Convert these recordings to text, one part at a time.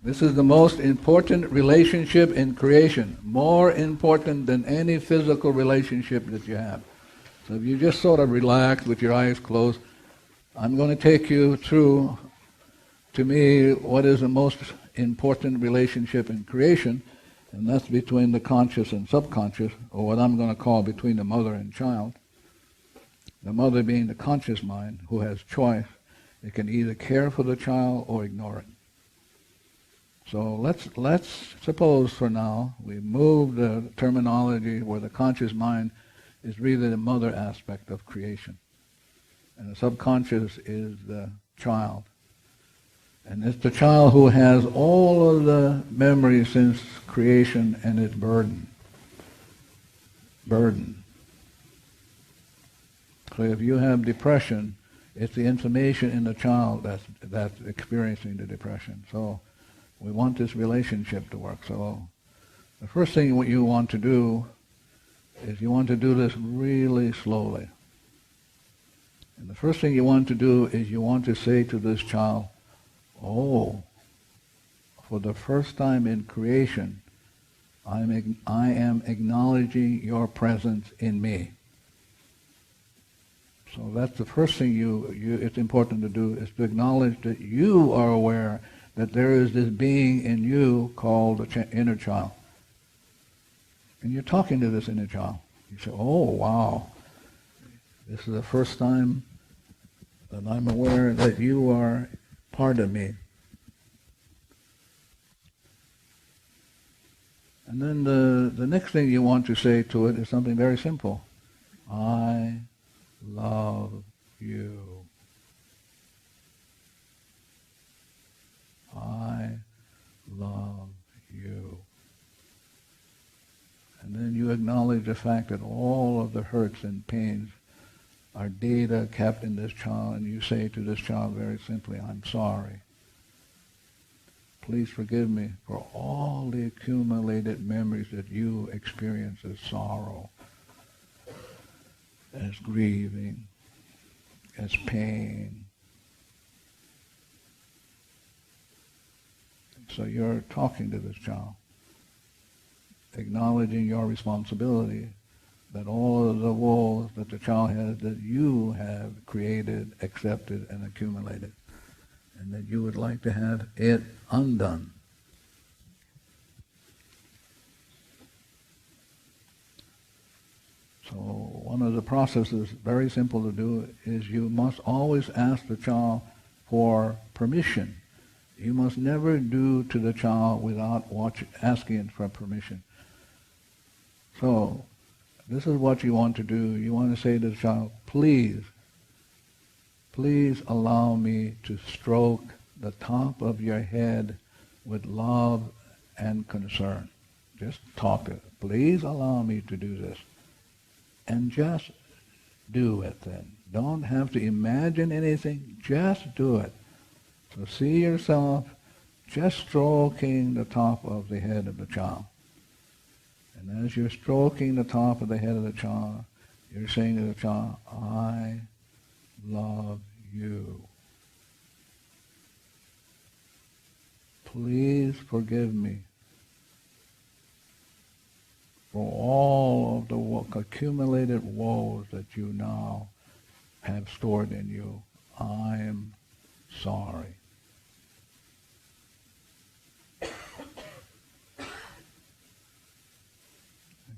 This is the most important relationship in creation, more important than any physical relationship that you have. So if you just sort of relax with your eyes closed, I'm going to take you through, to me, what is the most important relationship in creation, and that's between the conscious and subconscious, or what I'm going to call between the mother and child. The mother being the conscious mind, who has choice. It can either care for the child or ignore it. So let's suppose for now we move the terminology where the conscious mind is really the mother aspect of creation, and the subconscious is the child. And it's the child who has all of the memories since creation and its burden. So if you have depression, it's the information in the child that's experiencing the depression. So we want this relationship to work. So the first thing what you want to do is you want to do this really slowly. And the first thing you want to do is you want to say to this child, oh, for the first time in creation, I am acknowledging your presence in me. So that's the first thing it's important to do, is to acknowledge that you are aware that there is this being in you called the inner child. And you're talking to this inner child. You say, oh, wow, this is the first time that I'm aware that you are part of me. And then the next thing you want to say to it is something very simple. I love you. I love you. And then you acknowledge the fact that all of the hurts and pains are data kept in this child, and you say to this child very simply, I'm sorry. Please forgive me for all the accumulated memories that you experience as sorrow, as grieving, as pain. So you're talking to this child, acknowledging your responsibility, that all of the woes that the child has, that you have created, accepted, and accumulated, and that you would like to have it undone. So one of the processes, very simple to do, is you must always ask the child for permission. You must never do to the child without asking for permission. So this is what you want to do. You want to say to the child, please allow me to stroke the top of your head with love and concern. Just talk to it. Please allow me to do this. And just do it then. Don't have to imagine anything. Just do it. So see yourself just stroking the top of the head of the child. And as you're stroking the top of the head of the child, you're saying to the child, I love you. Please forgive me for all of the accumulated woes that you now have stored in you. I am sorry.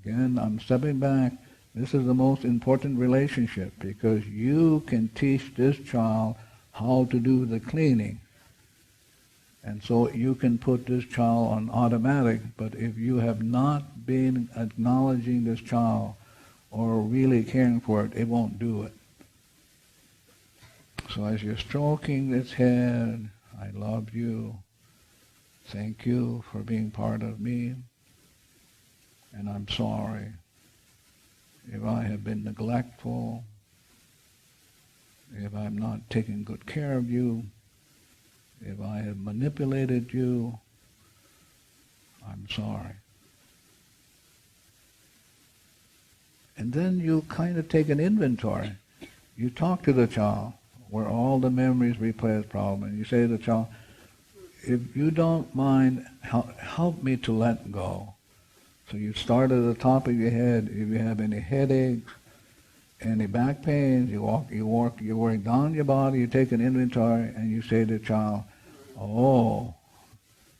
Again, I'm stepping back. This is the most important relationship, because you can teach this child how to do the cleaning. And so you can put this child on automatic, but if you have not been acknowledging this child or really caring for it, it won't do it. So as you're stroking its head, I love you, thank you for being part of me, and I'm sorry if I have been neglectful, if I'm not taking good care of you, if I have manipulated you, I'm sorry. And then you kind of take an inventory. You talk to the child where all the memories replay this problem, and you say to the child, if you don't mind, help me to let go. So you start at the top of your head. If you have any headaches, any back pains, you work down your body, you take an inventory, and you say to the child, oh,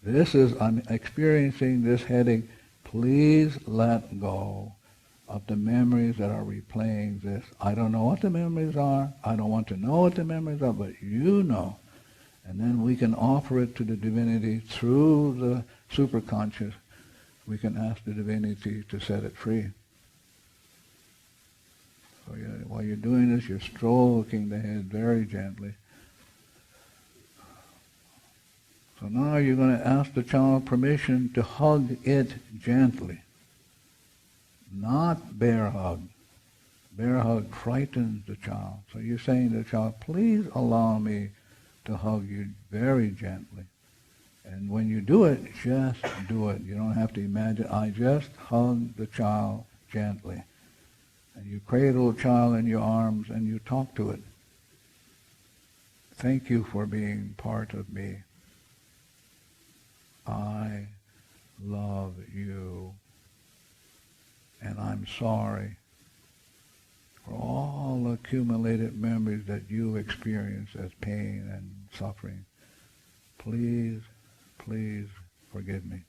I'm experiencing this headache. Please let go of the memories that are replaying this. I don't know what the memories are. I don't want to know what the memories are, but you know. And then we can offer it to the divinity through the superconscious. We can ask the divinity to set it free. So while you're doing this, you're stroking the head very gently. So now you're going to ask the child permission to hug it gently. Not bear hug. Bear hug frightens the child. So you're saying to the child, please allow me to hug you very gently. And when you do it, just do it. You don't have to imagine. I just hug the child gently. And you cradle the child in your arms and you talk to it. Thank you for being part of me. I love you. And I'm sorry for all the accumulated memories that you experience as pain and suffering. Please, please forgive me.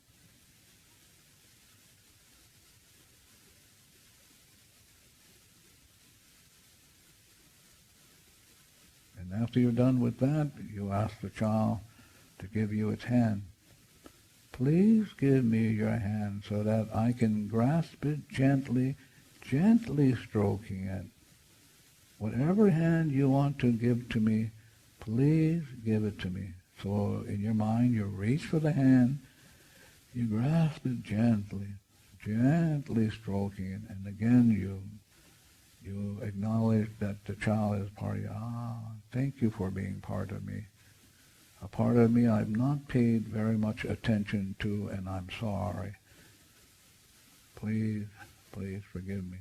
And after you're done with that, you ask the child to give you its hand. Please give me your hand so that I can grasp it gently, gently stroking it. Whatever hand you want to give to me, please give it to me. So in your mind, you reach for the hand, you grasp it gently, gently stroking it, and again you acknowledge that the child is part of you. Thank you for being part of me. A part of me I've not paid very much attention to, and I'm sorry. Please, please forgive me.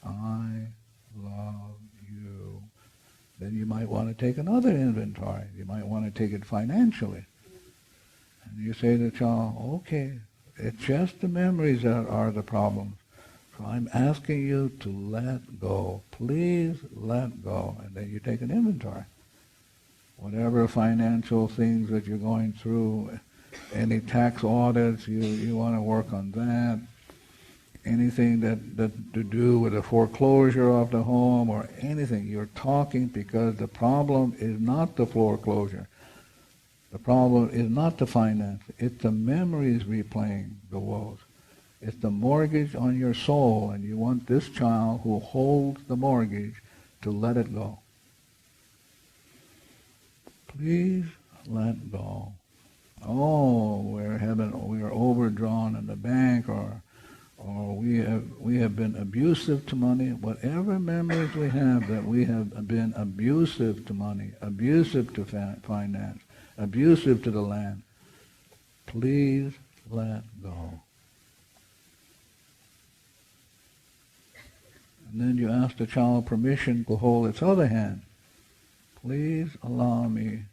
I love you. Then you might want to take another inventory. You might want to take it financially. And you say to the child, okay, it's just the memories that are the problems. So I'm asking you to let go. Please let go. And then you take an inventory. Whatever financial things that you're going through, any tax audits, you want to work on that. Anything that to do with a foreclosure of the home or anything, you're talking because the problem is not the foreclosure. The problem is not the finance. It's the memories replaying the woes. It's the mortgage on your soul, and you want this child who holds the mortgage to let it go. Please let go. Oh, we're overdrawn in the bank, or we have been abusive to money. Whatever memories we have that we have been abusive to money, abusive to finance, abusive to the land, please let go. And then you ask the child permission to hold its other hand. Please allow me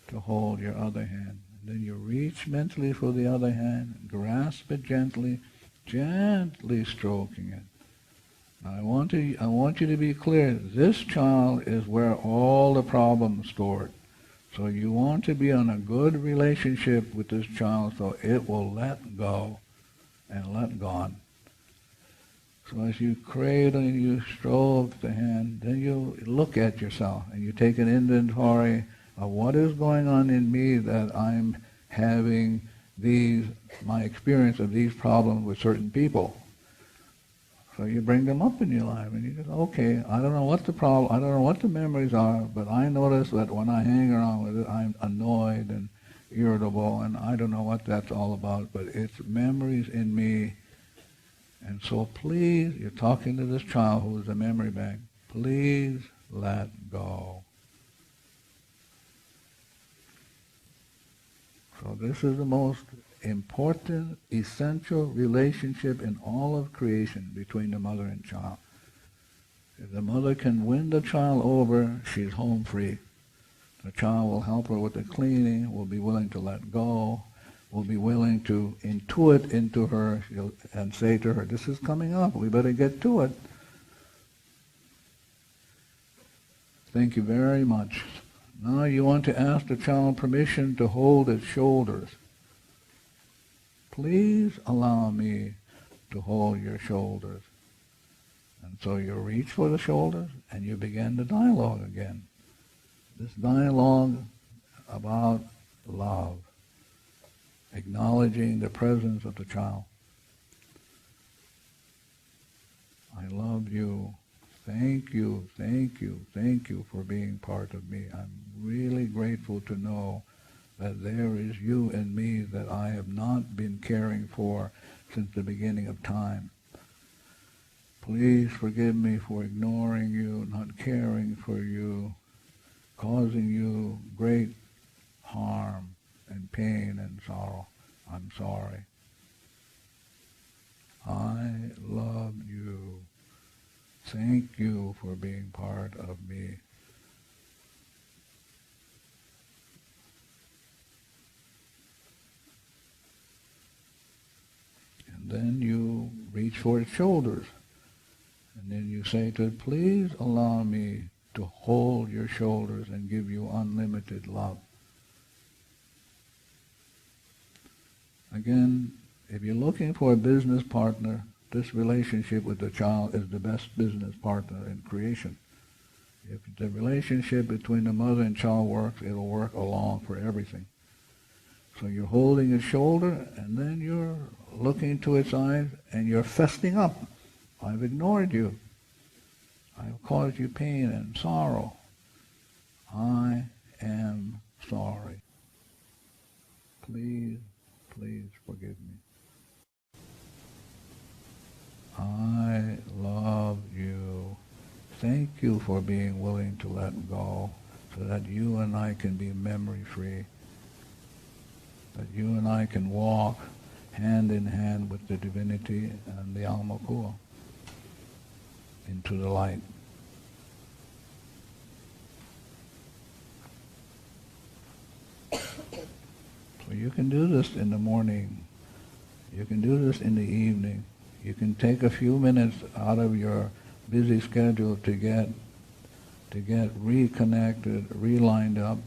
to hold your other hand. And then you reach mentally for the other hand, grasp it gently, gently stroking it. Now I want you to be clear. This child is where all the problems stored. So you want to be on a good relationship with this child so it will let go and let God. So as you cradle and you stroke the hand, then you look at yourself and you take an inventory of what is going on in me that I'm having my experience of these problems with certain people. So you bring them up in your life and you go, okay, I don't know what the problem, I don't know what the memories are, but I notice that when I hang around with it, I'm annoyed and irritable, and I don't know what that's all about, but it's memories in me. And so please, you're talking to this child who is a memory bank, please let go. So this is the most important, essential relationship in all of creation between the mother and child. If the mother can win the child over, she's home free. The child will help her with the cleaning, will be willing to let go, will be willing to intuit into her and say to her, this is coming up, we better get to it. Thank you very much. Now you want to ask the child permission to hold its shoulders. Please allow me to hold your shoulders. And so you reach for the shoulders and you begin the dialogue again. This dialogue about love, acknowledging the presence of the child. I love you. Thank you, thank you, thank you for being part of me. I'm really grateful to know that there is you in me that I have not been caring for since the beginning of time. Please forgive me for ignoring you, not caring for you, causing you great harm and pain and sorrow. I'm sorry. I love you. Thank you for being part of me. And then you reach for its shoulders. And then you say to it, please allow me to hold your shoulders and give you unlimited love. Again, if you're looking for a business partner, this relationship with the child is the best business partner in creation. If the relationship between the mother and child works, it'll work along for everything. So you're holding its shoulder, and then you're looking into its eyes, and you're festing up. I've ignored you. I've caused you pain and sorrow. I am sorry. Please, please forgive me. I love you. Thank you for being willing to let go so that you and I can be memory-free, that you and I can walk hand in hand with the divinity and the alma kua into the light. So you can do this in the morning. You can do this in the evening. You can take a few minutes out of your busy schedule to get reconnected, relined up.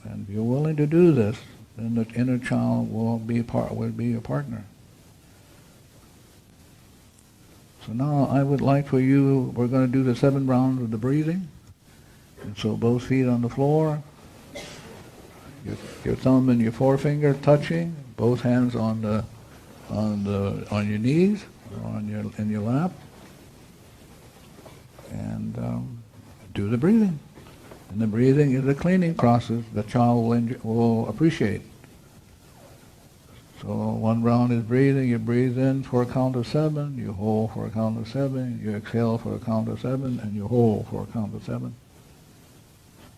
And if you're willing to do this, then the inner child will be your partner. So now I would like for you, we're going to do the 7 rounds of the breathing. And so both feet on the floor, your thumb and your forefinger touching, both hands on your knees, or in your lap, and do the breathing. And the breathing is a cleaning process the child will appreciate. So 1 round is breathing. You breathe in for a count of 7, you hold for a count of 7, you exhale for a count of 7, and you hold for a count of 7.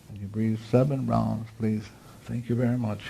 And you breathe 7 rounds, please. Thank you very much.